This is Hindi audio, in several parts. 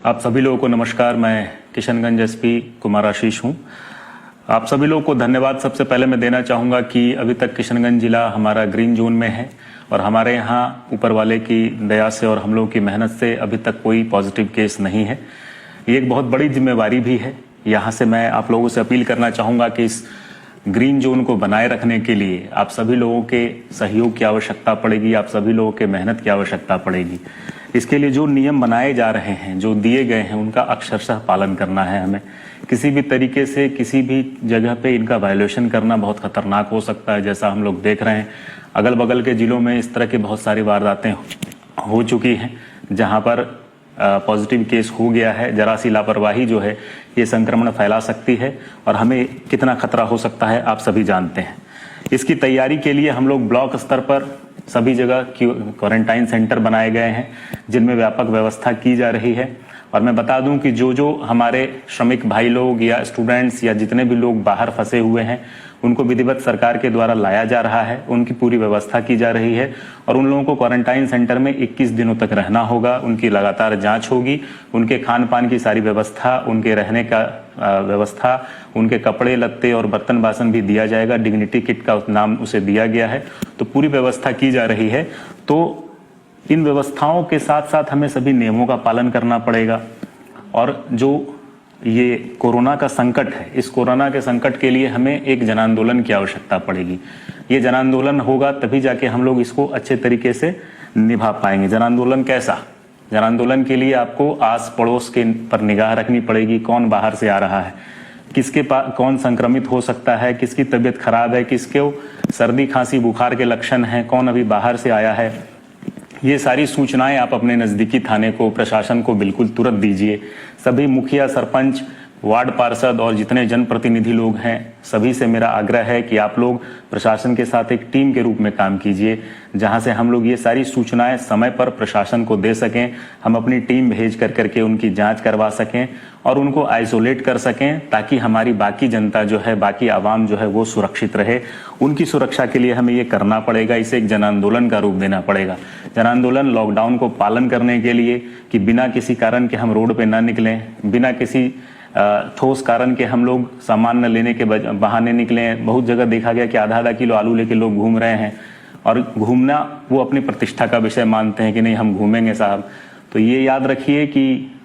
आप सभी लोगों को नमस्कार। मैं किशनगंज एसपी कुमार आशीष हूं। आप सभी लोगों को धन्यवाद सबसे पहले मैं देना चाहूँगा कि अभी तक किशनगंज जिला हमारा ग्रीन जोन में है और हमारे यहाँ ऊपर वाले की दया से और हम लोगों की मेहनत से अभी तक कोई पॉजिटिव केस नहीं है। ये एक बहुत बड़ी जिम्मेवारी भी है। यहाँ से मैं आप लोगों से अपील करना चाहूँगा कि इस ग्रीन जोन को बनाए रखने के लिए आप सभी लोगों के सहयोग की आवश्यकता पड़ेगी, आप सभी लोगों के मेहनत की आवश्यकता पड़ेगी। इसके लिए जो नियम बनाए जा रहे हैं, जो दिए गए हैं, उनका अक्षरशः पालन करना है हमें। किसी भी तरीके से किसी भी जगह पे इनका वायलेशन करना बहुत खतरनाक हो सकता है। जैसा हम लोग देख रहे हैं अगल बगल के जिलों में इस तरह की बहुत सारी वारदातें हो चुकी हैं जहां पर पॉजिटिव केस हो गया है। जरा सी लापरवाही जो है ये संक्रमण फैला सकती है और हमें कितना खतरा हो सकता है आप सभी जानते हैं। इसकी तैयारी के लिए हम लोग ब्लॉक स्तर पर सभी जगह क्वारंटाइन सेंटर बनाए गए हैं जिनमें व्यापक व्यवस्था की जा रही है। और मैं बता दूं कि जो हमारे श्रमिक भाई लोग या स्टूडेंट्स या जितने भी लोग बाहर फंसे हुए हैं उनको विधिवत सरकार के द्वारा लाया जा रहा है, उनकी पूरी व्यवस्था की जा रही है और उन लोगों को क्वारंटाइन सेंटर में 21 दिनों तक रहना होगा। उनकी लगातार जांच होगी, उनके खान पान की सारी व्यवस्था, उनके रहने का व्यवस्था, उनके कपड़े लत्ते और बर्तन बासन भी दिया जाएगा। डिग्निटी किट का नाम उसे दिया गया है, तो पूरी व्यवस्था की जा रही है। तो इन व्यवस्थाओं के साथ साथ हमें सभी नियमों का पालन करना पड़ेगा। और जो ये कोरोना का संकट है, इस कोरोना के संकट के लिए हमें एक जन आंदोलन की आवश्यकता पड़ेगी। ये जन आंदोलन होगा तभी जाके हम लोग इसको अच्छे तरीके से निभा पाएंगे। जन आंदोलन कैसा? जन आंदोलन के लिए आपको आस पड़ोस के पर निगाह रखनी पड़ेगी। कौन बाहर से आ रहा है, किसके पास कौन संक्रमित हो सकता है, किसकी तबीयत खराब है, किसके सर्दी खांसी बुखार के लक्षण हैं, कौन अभी बाहर से आया है, ये सारी सूचनाएं आप अपने नजदीकी थाने को, प्रशासन को बिल्कुल तुरंत दीजिए। सभी मुखिया, सरपंच, वार्ड पार्षद और जितने जनप्रतिनिधि लोग हैं सभी से मेरा आग्रह है कि आप लोग प्रशासन के साथ एक टीम के रूप में काम कीजिए, जहां से हम लोग ये सारी सूचनाएं समय पर प्रशासन को दे सकें। हम अपनी टीम भेज करके उनकी जांच करवा सकें और उनको आइसोलेट कर सकें ताकि हमारी बाकी जनता जो है, बाकी आवाम जो है वो सुरक्षित रहे। उनकी सुरक्षा के लिए हमें ये करना पड़ेगा, इसे एक जन आंदोलन का रूप देना पड़ेगा। जन आंदोलन लॉकडाउन को पालन करने के लिए कि बिना किसी कारण के हम रोड पे ना निकलें, बिना किसी ठोस कारण के हम लोग सामान न लेने के बहाने निकले। बहुत जगह देखा गया कि आधा किलो आलू लेके लोग घूम रहे हैं और घूमना वो अपनी प्रतिष्ठा का विषय मानते हैं कि नहीं हम घूमेंगे साहब। तो ये याद रखिए कि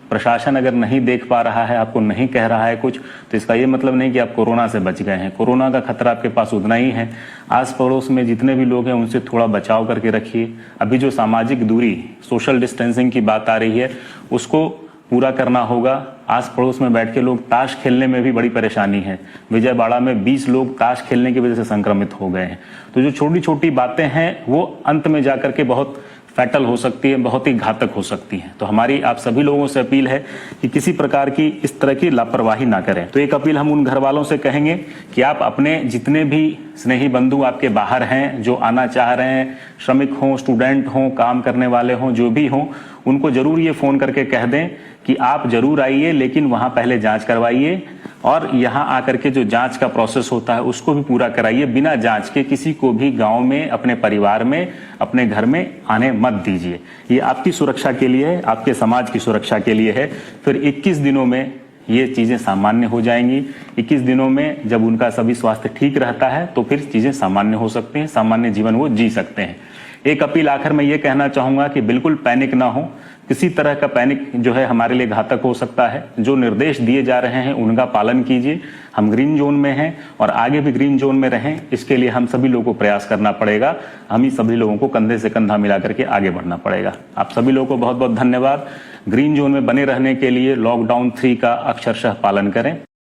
प्रशासन अगर नहीं देख पा रहा है, आपको नहीं कह रहा है कुछ, तो इसका ये मतलब नहीं कि आप कोरोना से बच गए हैं। कोरोना का खतरा आपके पास उतना ही है। आस पड़ोस में जितने भी लोग हैं उनसे थोड़ा बचाव करके रखिए। अभी जो सामाजिक दूरी, सोशल डिस्टेंसिंग की बात आ रही है उसको पूरा करना होगा। आस पड़ोस में बैठ के लोग ताश खेलने में भी बड़ी परेशानी है। विजयवाड़ा में 20 लोग ताश खेलने की वजह से संक्रमित हो गए हैं। तो जो छोटी छोटी बातें हैं वो अंत में जाकर के बहुत फैटल हो सकती है, बहुत ही घातक हो सकती है। तो हमारी आप सभी लोगों से अपील है कि किसी प्रकार की इस तरह की लापरवाही ना करें। तो एक अपील हम उन घर वालों से कहेंगे कि आप अपने जितने भी स्नेही बंधु आपके बाहर हैं, जो आना चाह रहे हैं, श्रमिक हों, स्टूडेंट हों, काम करने वाले हों, जो भी हों, उनको जरूर ये फोन करके कह दें कि आप जरूर आइए, लेकिन वहां पहले जांच करवाइए और यहाँ आकर के जो जांच का प्रोसेस होता है उसको भी पूरा कराइए। बिना जांच के किसी को भी गांव में, अपने परिवार में, अपने घर में आने मत दीजिए। ये आपकी सुरक्षा के लिए है, आपके समाज की सुरक्षा के लिए है। फिर 21 दिनों में ये चीजें सामान्य हो जाएंगी। 21 दिनों में जब उनका सभी स्वास्थ्य ठीक रहता है तो फिर चीजें सामान्य हो सकती हैं, सामान्य जीवन वो जी सकते हैं। एक अपील आखिर में ये कहना चाहूंगा कि बिल्कुल पैनिक ना हो। किसी तरह का पैनिक जो है हमारे लिए घातक हो सकता है। जो निर्देश दिए जा रहे हैं उनका पालन कीजिए। हम ग्रीन जोन में हैं और आगे भी ग्रीन जोन में रहें, इसके लिए हम सभी लोगों को प्रयास करना पड़ेगा। हम ही सभी लोगों को कंधे से कंधा मिला करके आगे बढ़ना पड़ेगा। आप सभी लोगों को बहुत बहुत धन्यवाद। ग्रीन जोन में बने रहने के लिए लॉकडाउन 3 का अक्षरशः पालन करें।